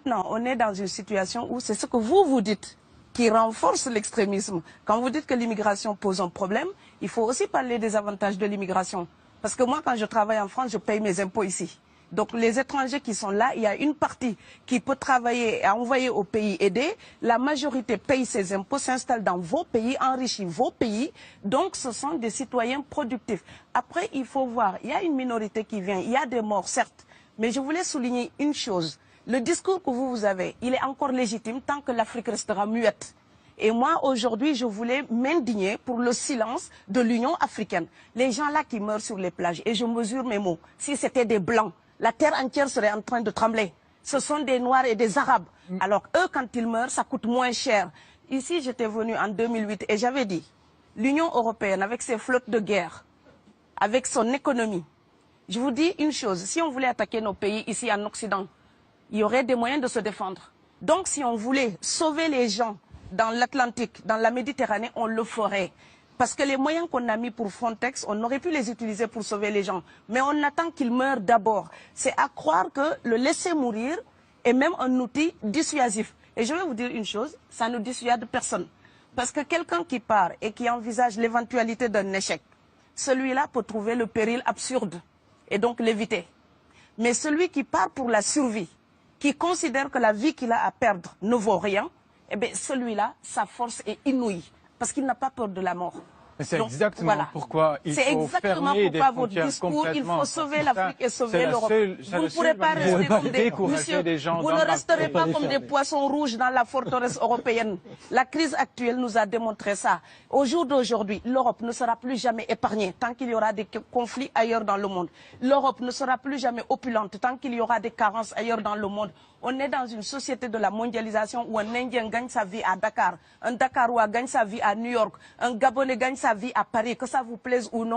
maintenant, on est dans une situation où c'est ce que vous dites qui renforce l'extrémisme. Quand vous dites que l'immigration pose un problème, il faut aussi parler des avantages de l'immigration. Parce que moi, quand je travaille en France, je paye mes impôts ici. Donc les étrangers qui sont là, il y a une partie qui peut travailler et envoyer au pays aider. La majorité paye ses impôts, s'installe dans vos pays, enrichit vos pays. Donc ce sont des citoyens productifs. Après, il faut voir, il y a une minorité qui vient, il y a des morts, certes. Mais je voulais souligner une chose. Le discours que vous avez, il est encore légitime tant que l'Afrique restera muette. Et moi, aujourd'hui, je voulais m'indigner pour le silence de l'Union africaine. Les gens là qui meurent sur les plages, et je mesure mes mots, si c'était des Blancs, la terre entière serait en train de trembler. Ce sont des Noirs et des Arabes. Alors eux, quand ils meurent, ça coûte moins cher. Ici, j'étais venu en 2008 et j'avais dit, l'Union européenne, avec ses flottes de guerre, avec son économie, je vous dis une chose, si on voulait attaquer nos pays ici en Occident, il y aurait des moyens de se défendre. Donc si on voulait sauver les gens dans l'Atlantique, dans la Méditerranée, on le ferait. Parce que les moyens qu'on a mis pour Frontex, on aurait pu les utiliser pour sauver les gens. Mais on attend qu'ils meurent d'abord. C'est à croire que le laisser mourir est même un outil dissuasif. Et je vais vous dire une chose, ça ne dissuade personne. Parce que quelqu'un qui part et qui envisage l'éventualité d'un échec, celui-là peut trouver le péril absurde et donc l'éviter. Mais celui qui part pour la survie, qui considère que la vie qu'il a à perdre ne vaut rien, eh bien celui-là, sa force est inouïe, parce qu'il n'a pas peur de la mort. C'est exactement pourquoi il faut fermer des frontières complètement. Il faut sauver l'Afrique et sauver l'Europe. Vous ne pourrez pas rester comme des gens. Vous ne resterez pas comme des poissons rouges dans la forteresse européenne. La crise actuelle nous a démontré ça. Au jour d'aujourd'hui, l'Europe ne sera plus jamais épargnée tant qu'il y aura des conflits ailleurs dans le monde. L'Europe ne sera plus jamais opulente tant qu'il y aura des carences ailleurs dans le monde. On est dans une société de la mondialisation où un Indien gagne sa vie à Dakar, un Dakarois gagne sa vie à New York, un Gabonais gagne sa vie à Paris, que ça vous plaise ou non.